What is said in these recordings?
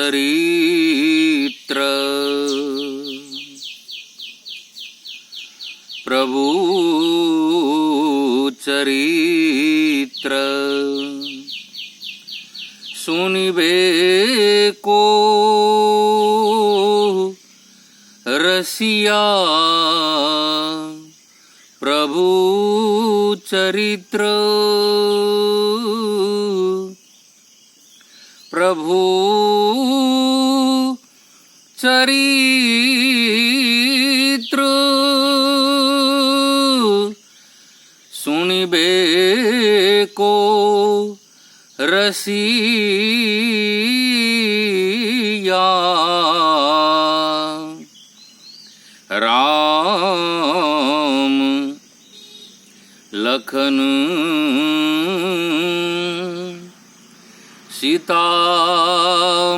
चरित्र प्रभु चरित्र सुनिबे को रसिया प्रभु चरित्र प्रभु चरित्र सुनिबे को रसिया राम लखन सीता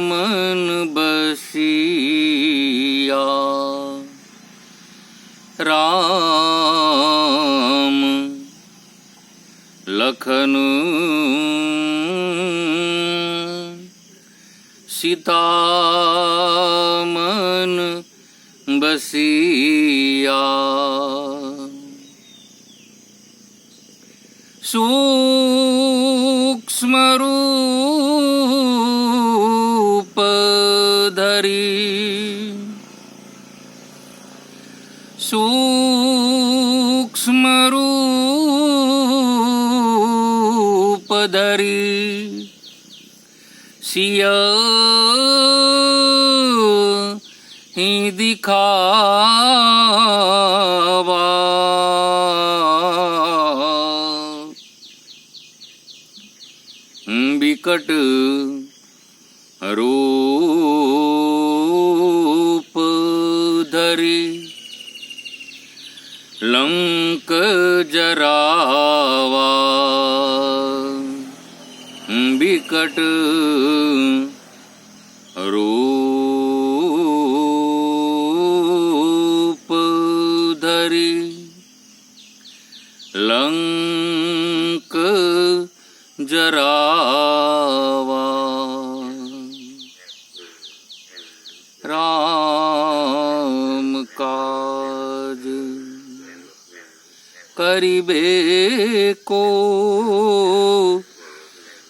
मन बसिया राम लखन सीता मन बसिया सूक्ष्म रूप धरी सूक्ष्म रूप धरी सिया ही दिखावा विकट रूप धरी लंक जरावा विकट रूप धरी लंक जरावा राम काज करिबे को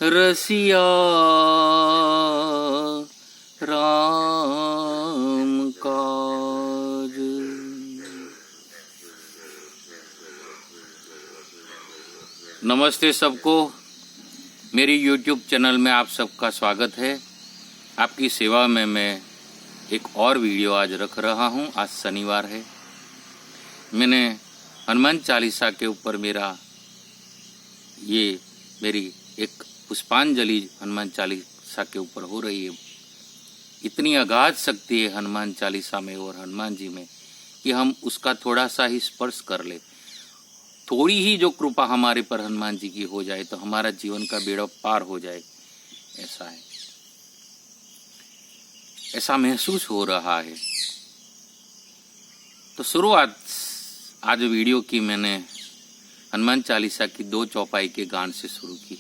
रसिया राम काज। नमस्ते सबको, मेरी YouTube चैनल में आप सबका स्वागत है। आपकी सेवा में मैं एक और वीडियो आज रख रहा हूं। आज शनिवार है। मैंने हनुमान चालीसा के ऊपर मेरी एक पुष्पांजलि हनुमान चालीसा के ऊपर हो रही है। इतनी अगाध शक्ति है हनुमान चालीसा में और हनुमान जी में कि हम उसका थोड़ा सा ही स्पर्श कर ले, थोड़ी ही जो कृपा हमारे पर हनुमान जी की हो जाए तो हमारा जीवन का बेड़ा पार हो जाए। ऐसा है, ऐसा महसूस हो रहा है। तो शुरुआत आज वीडियो की मैंने हनुमान चालीसा की 2 चौपाई के गान से शुरू की,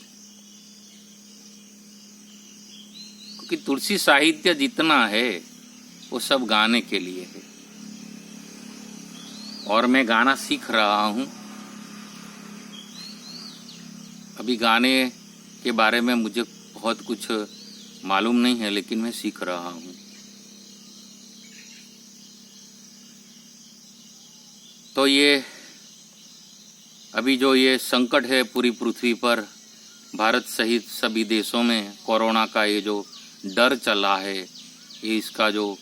क्योंकि तुलसी साहित्य जितना है वो सब गाने के लिए है और मैं गाना सीख रहा हूँ। अभी गाने के बारे में मुझे बहुत कुछ मालूम नहीं है, लेकिन मैं सीख रहा हूँ। तो ये अभी जो ये संकट है पूरी पृथ्वी पर, भारत सहित सभी देशों में कोरोना का ये जो डर चला है, ये इसका जो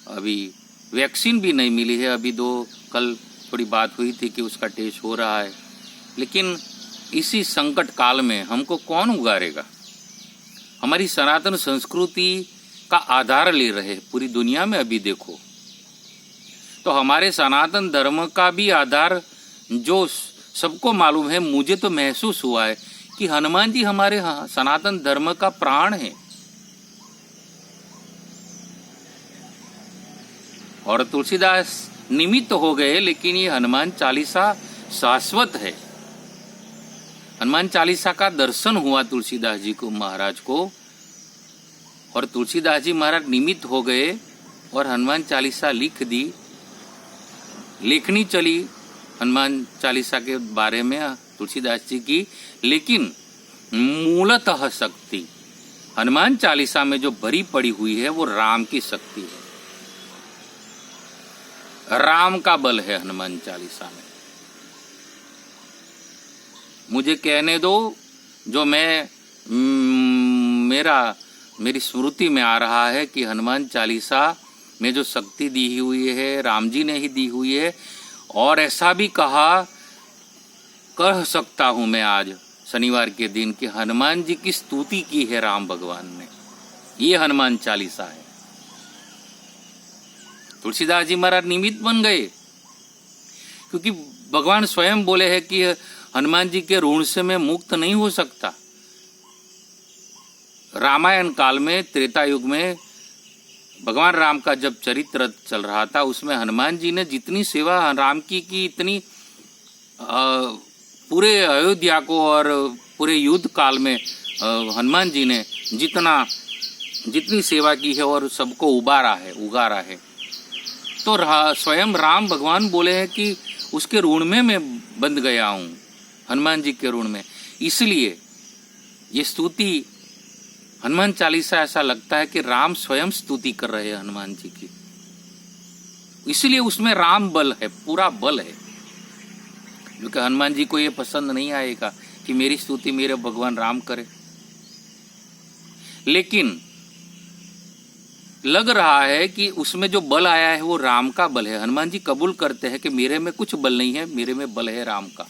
अभी वैक्सीन भी नहीं मिली है। अभी कल थोड़ी बात हुई थी कि उसका टेस्ट हो रहा है, लेकिन इसी संकट काल में हमको कौन उगारेगा? हमारी सनातन संस्कृति का आधार ले रहे पूरी दुनिया में। अभी देखो तो हमारे सनातन धर्म का भी आधार जो सबको मालूम है, मुझे तो महसूस हुआ है कि हनुमान जी हमारे सनातन धर्म का प्राण है। और तुलसीदास निमित्त हो गए, लेकिन ये हनुमान चालीसा शाश्वत है। हनुमान चालीसा का दर्शन हुआ तुलसीदास जी को, महाराज को, और तुलसीदास जी महाराज निमित्त हो गए और हनुमान चालीसा लिख दी। लेखनी चली हनुमान चालीसा के बारे में तुलसीदास जी की, लेकिन मूलतः शक्ति हनुमान चालीसा में जो भरी पड़ी हुई है वो राम की शक्ति है, राम का बल है हनुमान चालीसा में। मुझे कहने दो, जो मेरी स्मृति में आ रहा है कि हनुमान चालीसा में जो शक्ति दी हुई है राम जी ने ही दी हुई है। और ऐसा भी कह सकता हूं मैं आज शनिवार के दिन कि हनुमान जी की स्तुति की है राम भगवान ने। ये हनुमान चालीसा है। तुलसीदास जी महाराज निमित्त बन गए, क्योंकि भगवान स्वयं बोले हैं कि हनुमान जी के ऋण से मैं मुक्त नहीं हो सकता। रामायण काल में, त्रेता युग में भगवान राम का जब चरित्र चल रहा था, उसमें हनुमान जी ने जितनी सेवा राम की इतनी पूरे अयोध्या को और पूरे युद्ध काल में हनुमान जी ने जितनी सेवा की है और सबको उगारा है। तो स्वयं राम भगवान बोले हैं कि उसके ऋण में मैं बंध गया हूँ, हनुमान जी के ऋण में। इसलिए ये स्तुति हनुमान चालीसा, ऐसा लगता है कि राम स्वयं स्तुति कर रहे हैं हनुमान जी की, इसलिए उसमें राम बल है, पूरा बल है। क्योंकि हनुमान जी को ये पसंद नहीं आएगा कि मेरी स्तुति मेरे भगवान राम करे, लेकिन लग रहा है कि उसमें जो बल आया है वो राम का बल है। हनुमान जी कबूल करते हैं कि मेरे में कुछ बल नहीं है, मेरे में बल है राम का।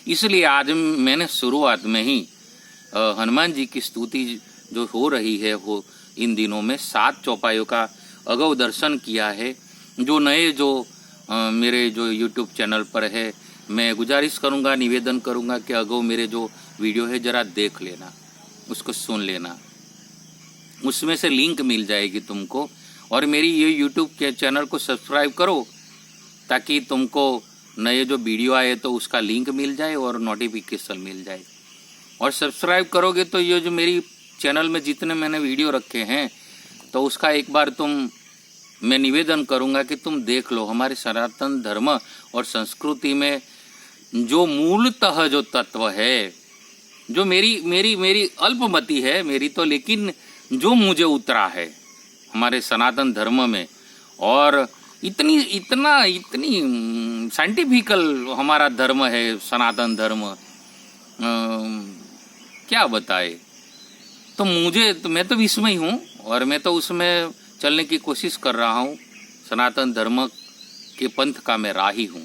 इसलिए आज मैंने शुरुआत में ही हनुमान जी की स्तुति जो हो रही है वो इन दिनों में 7 चौपाइयों का अगौ दर्शन किया है। जो नए मेरे जो YouTube चैनल पर है, मैं गुजारिश करूंगा, निवेदन करूंगा कि अगौ मेरे जो वीडियो है जरा देख लेना, उसको सुन लेना, उसमें से लिंक मिल जाएगी तुमको। और मेरी ये YouTube के चैनल को सब्सक्राइब करो ताकि तुमको नए जो वीडियो आए तो उसका लिंक मिल जाए और नोटिफिकेशन मिल जाए। और सब्सक्राइब करोगे तो ये जो मेरी चैनल में जितने मैंने वीडियो रखे हैं तो उसका एक बार मैं निवेदन करूंगा कि तुम देख लो। हमारे सनातन धर्म और संस्कृति में जो मूलतः जो तत्व है, जो मेरी अल्पमति है मेरी तो, लेकिन जो मुझे उतरा है हमारे सनातन धर्म में, और इतनी साइंटिफिकल हमारा धर्म है सनातन धर्म, क्या बताए। तो मैं तो विस्मय हूँ और मैं तो उसमें चलने की कोशिश कर रहा हूँ। सनातन धर्म के पंथ का मैं राही हूँ।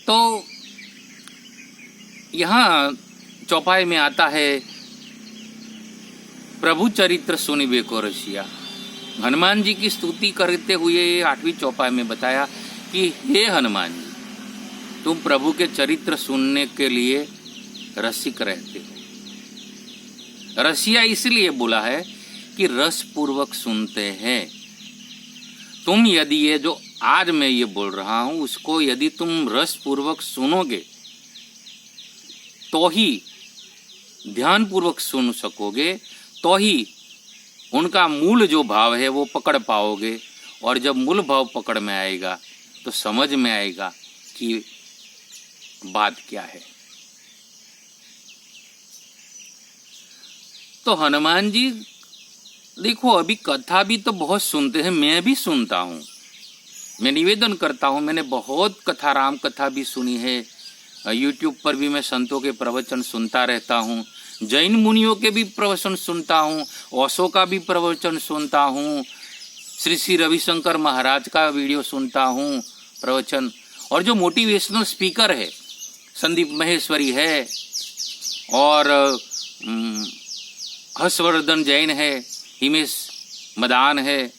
तो यहाँ चौपाई में आता है, प्रभु चरित्र सुनिबे को रसिया। हनुमान जी की स्तुति करते हुए 8वीं चौपाई में बताया कि हे हनुमान जी, तुम प्रभु के चरित्र सुनने के लिए रसिक रहते हो। रसिया इसलिए बोला है कि रस पूर्वक सुनते हैं। तुम यदि ये जो आज मैं ये बोल रहा हूं उसको यदि तुम रस पूर्वक सुनोगे तो ही, ध्यान पूर्वक सुन सकोगे तो ही उनका मूल जो भाव है वो पकड़ पाओगे। और जब मूल भाव पकड़ में आएगा तो समझ में आएगा कि बात क्या है। तो हनुमान जी देखो, अभी कथा भी तो बहुत सुनते हैं, मैं भी सुनता हूँ, मैं निवेदन करता हूँ। मैंने बहुत कथा, राम कथा भी सुनी है। YouTube पर भी मैं संतों के प्रवचन सुनता रहता हूँ, जैन मुनियों के भी प्रवचन सुनता हूँ, ओशो का भी प्रवचन सुनता हूँ, श्री रविशंकर महाराज का वीडियो सुनता हूँ प्रवचन। और जो मोटिवेशनल स्पीकर है, संदीप महेश्वरी है और हर्षवर्धन जैन है, हिमेश मदान है,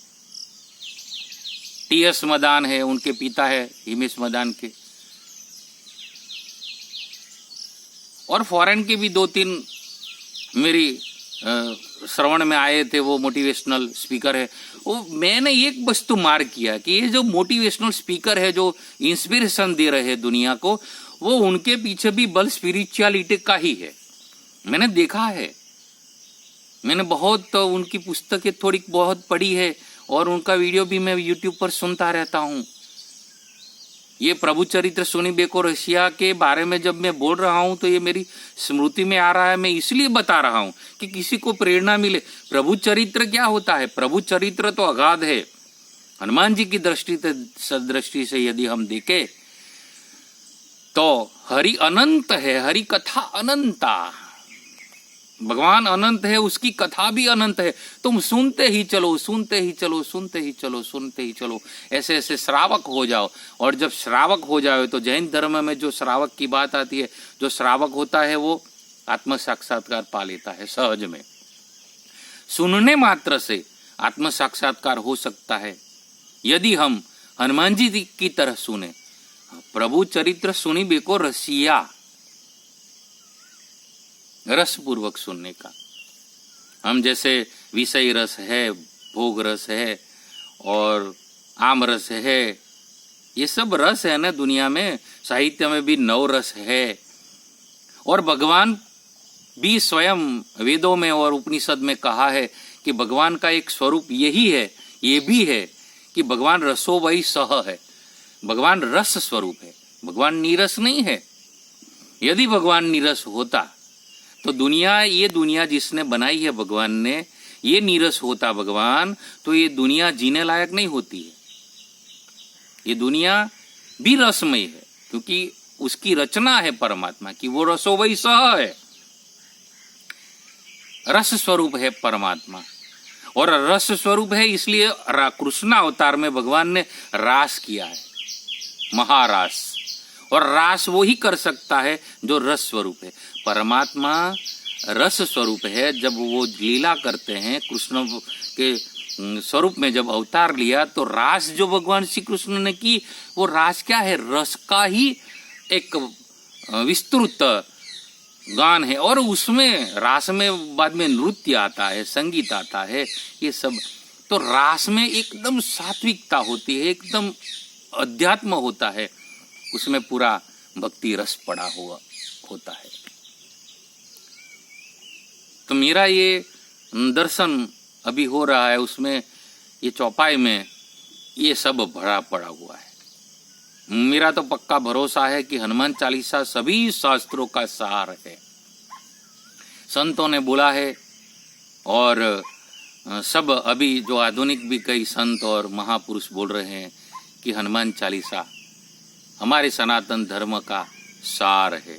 TS मदान है, उनके पिता है हिमेश मदान के। और फॉरेन के भी 2-3 मेरी श्रवण में आए थे, वो मोटिवेशनल स्पीकर है। वो मैंने एक वस्तु मार्क किया कि ये जो मोटिवेशनल स्पीकर है, जो इंस्पिरेशन दे रहे हैं दुनिया को, वो उनके पीछे भी बल स्पिरिचुअलिटी का ही है। मैंने देखा है मैंने बहुत उनकी पुस्तकें थोड़ी बहुत पढ़ी है और उनका वीडियो भी मैं यूट्यूब पर सुनता रहता हूँ। ये प्रभु चरित्र सुनी बेको रसिया के बारे में जब मैं बोल रहा हूँ तो ये मेरी स्मृति में आ रहा है। मैं इसलिए बता रहा हूँ कि किसी को प्रेरणा मिले। प्रभु चरित्र क्या होता है? प्रभु चरित्र तो अगाध है। हनुमान जी की दृष्टि से यदि हम देखें तो हरि अनंत है, हरि कथा अनंता। भगवान अनंत है, उसकी कथा भी अनंत है। तुम सुनते ही चलो, सुनते ही चलो, सुनते ही चलो, सुनते ही चलो, ऐसे ऐसे श्रावक हो जाओ। और जब श्रावक हो जाओ तो जैन धर्म में जो श्रावक की बात आती है, जो श्रावक होता है वो आत्म साक्षात्कार पा लेता है सहज में। सुनने मात्र से आत्म साक्षात्कार हो सकता है यदि हम हनुमान जी की तरह सुने। प्रभु चरित्र सुनी बेको रसिया, रस पूर्वक सुनने का। हम जैसे विषय रस है, भोग रस है और आम रस है, ये सब रस है ना दुनिया में। साहित्य में भी नौ रस है और भगवान भी स्वयं वेदों में और उपनिषद में कहा है कि भगवान का एक स्वरूप यही है, ये भी है कि भगवान रसो वही सह है। भगवान रस स्वरूप है, भगवान नीरस नहीं है। यदि भगवान नीरस होता तो दुनिया, ये दुनिया जिसने बनाई है भगवान ने, ये नीरस होता भगवान तो ये दुनिया जीने लायक नहीं होती है। ये दुनिया भी रसमय है क्योंकि उसकी रचना है परमात्मा की, वो रसो वही सह है, रस स्वरूप है परमात्मा। और रस स्वरूप है इसलिए कृष्ण अवतार में भगवान ने रास किया है, महारास। और रास वो ही कर सकता है जो रस स्वरूप है। परमात्मा रस स्वरूप है। जब वो लीला करते हैं, कृष्ण के स्वरूप में जब अवतार लिया तो रास जो भगवान श्री कृष्ण ने की, वो रास क्या है? रस का ही एक विस्तृत गान है। और उसमें रास में बाद में नृत्य आता है, संगीत आता है, ये सब। तो रास में एकदम सात्विकता होती है, एकदम अध्यात्म होता है, उसमें पूरा भक्ति रस पड़ा हुआ होता है। तो मेरा ये दर्शन अभी हो रहा है, उसमें ये चौपाई में ये सब भरा पड़ा हुआ है। मेरा तो पक्का भरोसा है कि हनुमान चालीसा सभी शास्त्रों का सार है। संतों ने बोला है और सब अभी जो आधुनिक भी कई संत और महापुरुष बोल रहे हैं कि हनुमान चालीसा हमारे सनातन धर्म का सार है।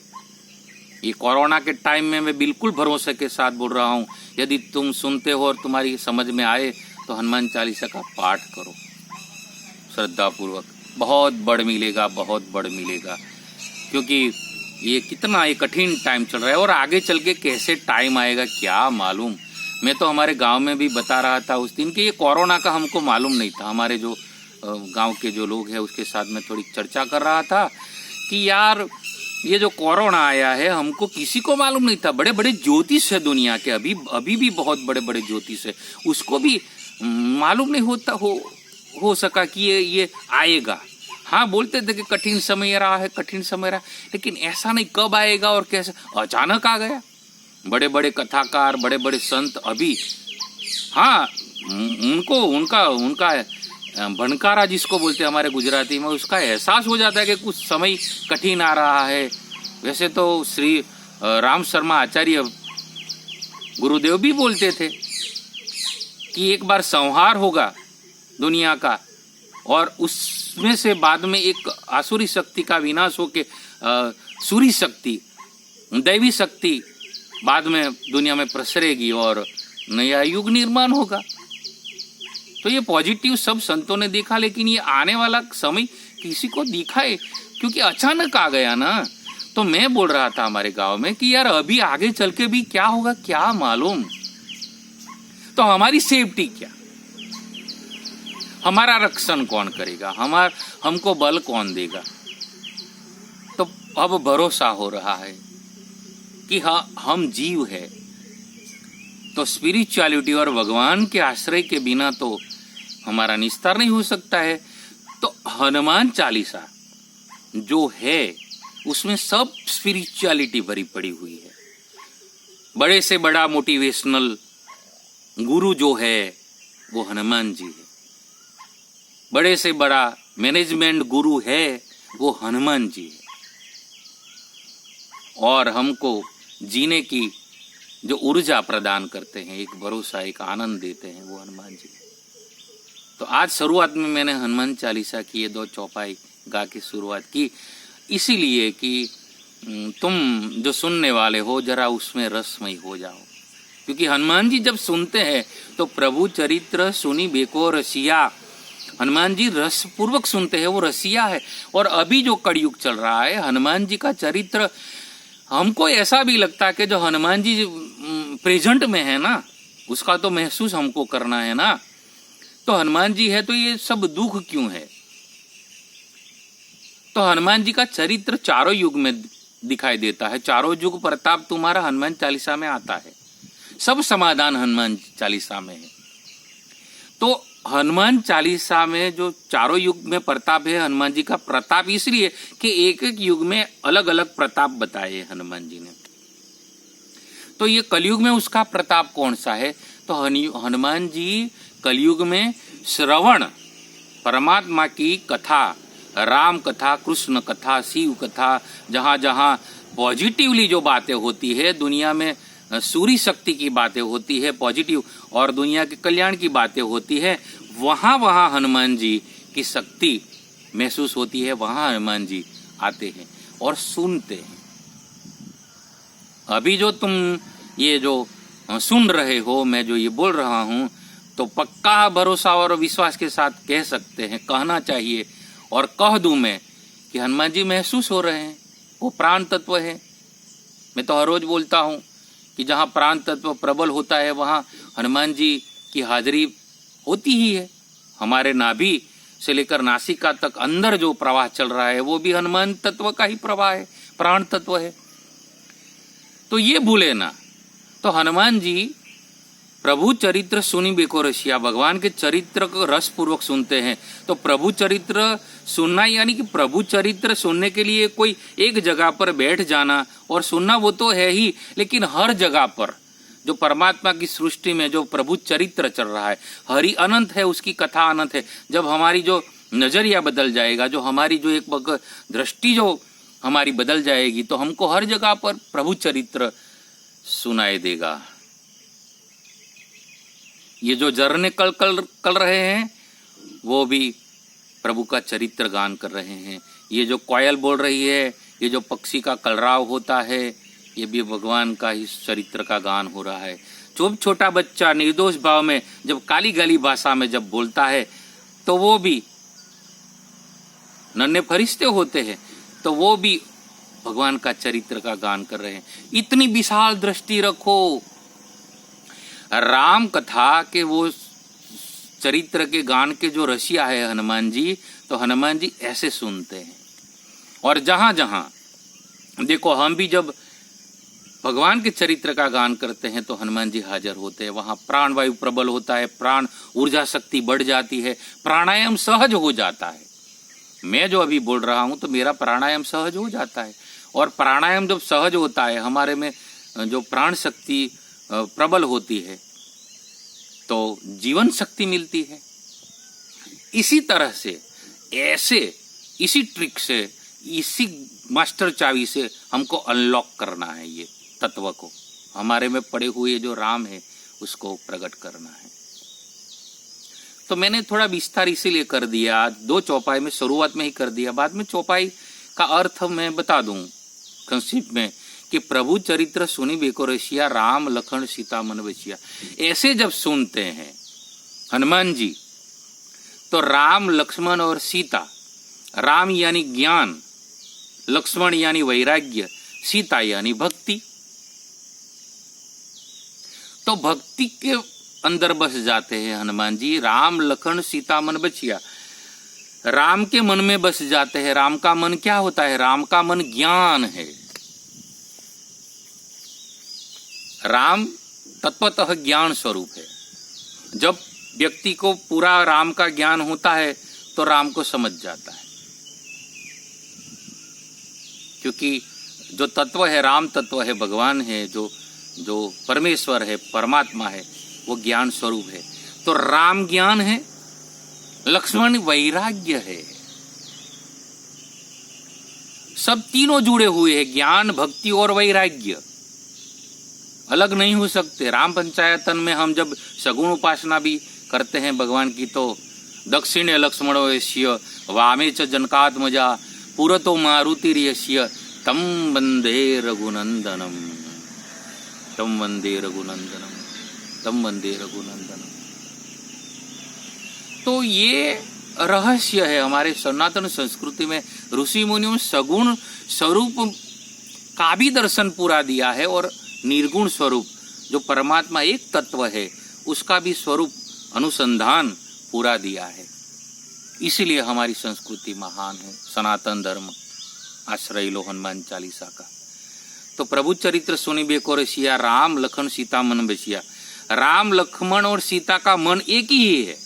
ये कोरोना के टाइम में मैं बिल्कुल भरोसे के साथ बोल रहा हूँ, यदि तुम सुनते हो और तुम्हारी समझ में आए तो हनुमान चालीसा का पाठ करो श्रद्धापूर्वक। बहुत बड़ मिलेगा, बहुत बड़ मिलेगा। क्योंकि ये कितना ये कठिन टाइम चल रहा है और आगे चल के कैसे टाइम आएगा क्या मालूम। मैं तो हमारे गांव में भी बता रहा था उस दिन कि ये कोरोना का हमको मालूम नहीं था। हमारे जो गांव के जो लोग हैं उसके साथ में थोड़ी चर्चा कर रहा था कि यार ये जो कोरोना आया है हमको किसी को मालूम नहीं था। बड़े बड़े ज्योतिष है दुनिया के, अभी भी बहुत बड़े बड़े ज्योतिष है, उसको भी मालूम नहीं होता हो सका कि ये आएगा। हाँ बोलते थे कि कठिन समय रहा है, कठिन समय रहा, लेकिन ऐसा नहीं कब आएगा और कैसे, अचानक आ गया। बड़े बड़े कथाकार, बड़े बड़े संत अभी, हाँ उनको उनका भनकारा जिसको बोलते हैं हमारे गुजराती में, उसका एहसास हो जाता है कि कुछ समय कठिन आ रहा है। वैसे तो श्री राम शर्मा आचार्य गुरुदेव भी बोलते थे कि एक बार संहार होगा दुनिया का और उसमें से बाद में एक आसुरी शक्ति का विनाश होके सूरी शक्ति, दैवी शक्ति बाद में दुनिया में प्रसरेगी और नया युग निर्माण होगा। तो ये पॉजिटिव सब संतों ने देखा, लेकिन ये आने वाला समय किसी को दिखाए क्योंकि अचानक आ गया ना। तो मैं बोल रहा था हमारे गांव में कि यार अभी आगे चल के भी क्या होगा क्या मालूम। तो हमारी सेफ्टी क्या, हमारा रक्षण कौन करेगा, हमको बल कौन देगा। तो अब भरोसा हो रहा है कि हाँ हम जीव है, तो स्पिरिचुअलिटी और भगवान के आश्रय के बिना तो हमारा निस्तार नहीं हो सकता है। तो हनुमान चालीसा जो है उसमें सब स्पिरिचुअलिटी भरी पड़ी हुई है। बड़े से बड़ा मोटिवेशनल गुरु जो है वो हनुमान जी है। बड़े से बड़ा मैनेजमेंट गुरु है वो हनुमान जी है। और हमको जीने की जो ऊर्जा प्रदान करते हैं, एक भरोसा, एक आनंद देते हैं, वो हनुमान जी है। तो आज शुरुआत में मैंने हनुमान चालीसा की ये 2 चौपाई गा के शुरुआत की, इसीलिए कि तुम जो सुनने वाले हो जरा उसमें रसमय हो जाओ। क्योंकि हनुमान जी जब सुनते हैं तो प्रभु चरित्र सुनी बेको रसिया, हनुमान जी रस पूर्वक सुनते हैं, वो रसिया है। और अभी जो कलयुग चल रहा है, हनुमान जी का चरित्र हमको ऐसा भी लगता है कि जो हनुमान जी प्रेजेंट में है ना, उसका तो महसूस हमको करना है ना। तो हनुमान जी है तो ये सब दुख क्यों है? तो हनुमान जी का चरित्र चारों युग में दिखाई देता है। चारों युग प्रताप तुम्हारा हनुमान चालीसा में आता है। सब समाधान हनुमान चालीसा में है। तो हनुमान चालीसा में जो चारों युग में प्रताप है, हनुमान जी का प्रताप इसलिए कि एक एक युग में अलग अलग प्रताप बताए हनुमान जी ने। तो ये कलयुग में उसका प्रताप कौन सा है? तो हनुमान जी कलयुग में श्रवण, परमात्मा की कथा, राम कथा, कृष्ण कथा, शिव कथा, जहाँ जहाँ पॉजिटिवली जो बातें होती है, दुनिया में सूर्य शक्ति की बातें होती है पॉजिटिव, और दुनिया के कल्याण की बातें होती है, वहाँ वहाँ हनुमान जी की शक्ति महसूस होती है। वहाँ हनुमान जी आते हैं और सुनते हैं। अभी जो तुम ये जो सुन रहे हो, मैं जो ये बोल रहा हूँ, तो पक्का भरोसा और विश्वास के साथ कह सकते हैं, कहना चाहिए और कह दूं मैं कि हनुमान जी महसूस हो रहे हैं। वो प्राण तत्व है। मैं तो हर रोज बोलता हूँ कि जहाँ प्राण तत्व प्रबल होता है वहाँ हनुमान जी की हाजिरी होती ही है। हमारे नाभि से लेकर नासिका तक अंदर जो प्रवाह चल रहा है वो भी हनुमान तत्व का ही प्रवाह है, प्राण तत्व है। तो ये भूले ना। तो हनुमान जी प्रभु चरित्र सुनी बेको रसिया, भगवान के चरित्र को रस पूर्वक सुनते हैं। तो प्रभु चरित्र सुनना यानी कि प्रभु चरित्र सुनने के लिए कोई एक जगह पर बैठ जाना और सुनना वो तो है ही, लेकिन हर जगह पर जो परमात्मा की सृष्टि में जो प्रभु चरित्र चल रहा है, हरि अनंत है, उसकी कथा अनंत है। जब हमारी जो नजरिया बदल जाएगा, जो हमारी जो एक दृष्टि जो हमारी बदल जाएगी, तो हमको हर जगह पर प्रभु चरित्र सुनाई देगा। ये जो झरने कल रहे हैं वो भी प्रभु का चरित्र गान कर रहे हैं। ये जो कोयल बोल रही है, ये जो पक्षी का कलरव होता है, ये भी भगवान का ही चरित्र का गान हो रहा है। छोटा बच्चा निर्दोष भाव में जब काली गाली भाषा में जब बोलता है, तो वो भी नन्हे फरिश्ते होते हैं, तो वो भी भगवान का चरित्र का गान कर रहे हैं। इतनी विशाल दृष्टि रखो। राम कथा के वो चरित्र के गान के जो रसिया है हनुमान जी, तो हनुमान जी ऐसे सुनते हैं। और जहां जहां देखो, हम भी जब भगवान के चरित्र का गान करते हैं तो हनुमान जी हाजिर होते हैं। वहां प्राण वायु प्रबल होता है, प्राण ऊर्जा शक्ति बढ़ जाती है, प्राणायाम सहज हो जाता है। मैं जो अभी बोल रहा हूं तो मेरा प्राणायाम सहज हो जाता है। और प्राणायाम जब सहज होता है, हमारे में जो प्राण शक्ति प्रबल होती है, तो जीवन शक्ति मिलती है। इसी तरह से ऐसे इसी ट्रिक से, इसी मास्टर चाबी से हमको अनलॉक करना है ये तत्व को। हमारे में पड़े हुए जो राम है उसको प्रकट करना है। तो मैंने थोड़ा विस्तार इसीलिए कर दिया, आज 2 चौपाई में शुरुआत में ही कर दिया, बाद में चौपाई का अर्थ मैं बता दूं संक्षिप्त में कि प्रभु चरित्र सुनी बेको रसिया, राम लखन सीता मन बसिया। ऐसे जब सुनते हैं हनुमान जी, तो राम लक्ष्मण और सीता, राम यानी ज्ञान, लक्ष्मण यानी वैराग्य, सीता यानी भक्ति, तो भक्ति के अंदर बस जाते हैं हनुमान जी। राम लखन सीता मन बचिया, राम के मन में बस जाते हैं। राम का मन क्या होता है? राम का मन ज्ञान है। राम तत्वतः ज्ञान स्वरूप है। जब व्यक्ति को पूरा राम का ज्ञान होता है तो राम को समझ जाता है, क्योंकि जो तत्व है, राम तत्व है, भगवान है, जो परमेश्वर है, परमात्मा है, वो ज्ञान स्वरूप है। तो राम ज्ञान है, लक्ष्मण वैराग्य है। सब तीनों जुड़े हुए हैं, ज्ञान, भक्ति और वैराग्य अलग नहीं हो सकते। राम पंचायतन में हम जब सगुण उपासना भी करते हैं भगवान की, तो दक्षिणे लक्ष्मणोऽस्य वामे च जनकात्मजा पुरतो मारुतिर्यस्य तम वंदे रघुनंदनम, तम वंदे रघुनंदनम, तम वंदे रघुनंदनम। तो ये रहस्य है हमारे सनातन संस्कृति में। ऋषि मुनियों सगुण स्वरूप का भी दर्शन पूरा दिया है और निर्गुण स्वरूप जो परमात्मा एक तत्व है उसका भी स्वरूप अनुसंधान पूरा दिया है। इसलिए हमारी संस्कृति महान है। सनातन धर्म आश्रय लो हनुमान चालीसा का। तो प्रभु चरित्र सुनी बेको रसिया, राम लखन सीता मन बसिया। राम लक्ष्मण और सीता का मन एक ही है,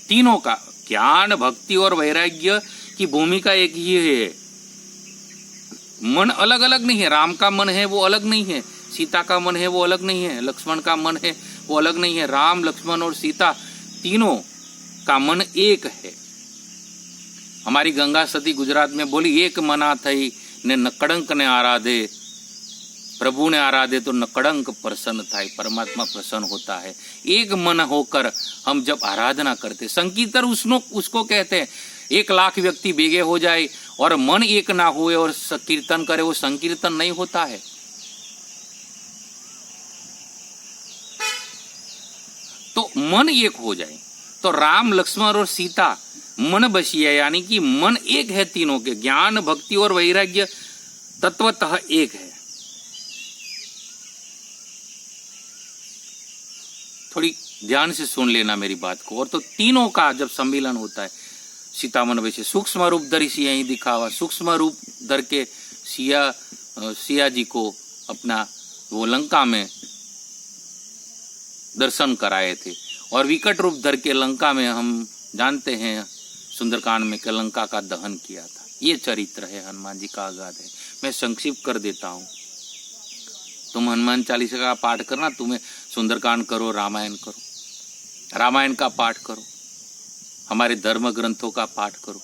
तीनों का ज्ञान, भक्ति और वैराग्य की भूमिका एक ही है। मन अलग अलग नहीं है। राम का मन है वो अलग नहीं है, सीता का मन है वो अलग नहीं है, लक्ष्मण का मन है वो अलग नहीं है। राम, लक्ष्मण और सीता तीनों का मन एक है। हमारी गंगा सती गुजरात में बोली, एक मना थई ने नकड़ंक ने आराधे, प्रभु ने आराधे तो नकड़ंक प्रसन्न था। परमात्मा प्रसन्न होता है। एक मन होकर हम जब आराधना करते, संकीर्तन उसको कहते हैं। 1,00,000 व्यक्ति बेगे हो जाए और मन एक ना हुए और कीर्तन करे, वो संकीर्तन नहीं होता है। तो मन एक हो जाए। तो राम, लक्ष्मण और सीता मन बसिया, यानी कि मन एक है तीनों के। ज्ञान, भक्ति और वैराग्य तत्वतः एक है। थोड़ी ध्यान से सुन लेना मेरी बात को। और तो तीनों का जब सम्मिलन होता है, सीता मन वैसे सूक्ष्म रूप धरी सिया ही दिखावा। सूक्ष्म रूप धर के सिया जी को अपना वो लंका में दर्शन कराए थे, और विकट रूप धर के लंका में हम जानते हैं सुंदरकांड में कि लंका का दहन किया था। ये चरित्र है हनुमान जी का अगाध है। मैं संक्षिप्त कर देता हूँ। तुम हनुमान चालीसा का पाठ करना, तुम्हें सुंदरकांड करो, रामायण करो, रामायण का पाठ करो, हमारे धर्म ग्रंथों का पाठ करो।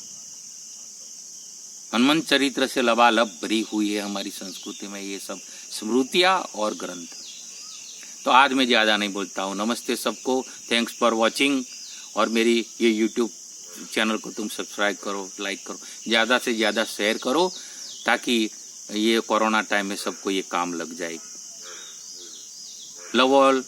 हनुमान चरित्र से लबालब भरी हुई है हमारी संस्कृति में ये सब स्मृतियाँ और ग्रंथ। तो आज मैं ज़्यादा नहीं बोलता हूँ। नमस्ते सबको, थैंक्स फॉर वॉचिंग। और मेरी ये यूट्यूब चैनल को तुम सब्सक्राइब करो, लाइक करो, ज़्यादा से ज़्यादा शेयर करो, ताकि ये कोरोना टाइम में सबको ये काम लग जाए। Love all.